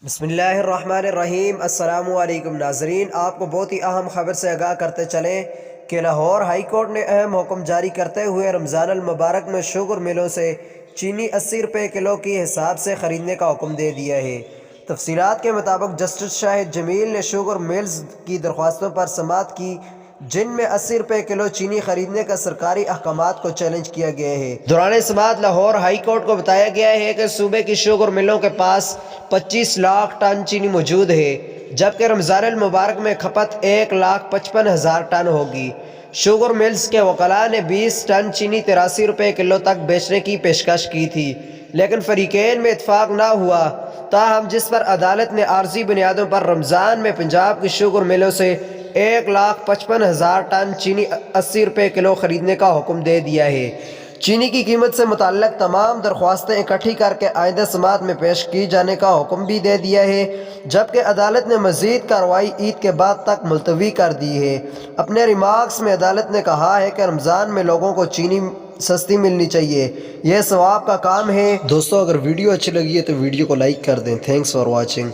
بسم اللہ الرحمن الرحیم۔ السلام علیکم ناظرین، آپ کو بہت ہی اہم خبر سے آگاہ کرتے چلیں کہ لاہور ہائی کورٹ نے اہم حکم جاری کرتے ہوئے رمضان المبارک میں شوگر ملوں سے چینی 80 روپے کلو کی حساب سے خریدنے کا حکم دے دیا ہے۔ تفصیلات کے مطابق جسٹس شاہد جمیل نے شوگر ملز کی درخواستوں پر سماعت کی، جن میں 80 روپے کلو چینی خریدنے کا سرکاری احکامات کو چیلنج کیا گیا ہے۔ دوران سماعت لاہور ہائی کورٹ کو بتایا گیا ہے کہ صوبے کی شوگر ملوں کے پاس 25 لاکھ ٹن چینی موجود ہے، جبکہ رمضان المبارک میں کھپت 1,55,000 ٹن ہوگی۔ شوگر ملز کے وکلاء نے 20 ٹن چینی 83 روپے کلو تک بیچنے کی پیشکش کی تھی، لیکن فریقین میں اتفاق نہ ہوا، تاہم جس پر عدالت نے عارضی بنیادوں پر رمضان میں پنجاب کی شوگر ملوں سے 1,55,000 ٹن چینی 80 روپے کلو خریدنے کا حکم دے دیا ہے۔ چینی کی قیمت سے متعلق تمام درخواستیں اکٹھی کر کے آئندہ سماعت میں پیش کی جانے کا حکم بھی دے دیا ہے، جبکہ عدالت نے مزید کارروائی عید کے بعد تک ملتوی کر دی ہے۔ اپنے ریمارکس میں عدالت نے کہا ہے کہ رمضان میں لوگوں کو چینی سستی ملنی چاہیے، یہ ثواب کا کام ہے۔ دوستو، اگر ویڈیو اچھی لگی ہے تو ویڈیو کو لائک کر دیں۔ Thanks for watching.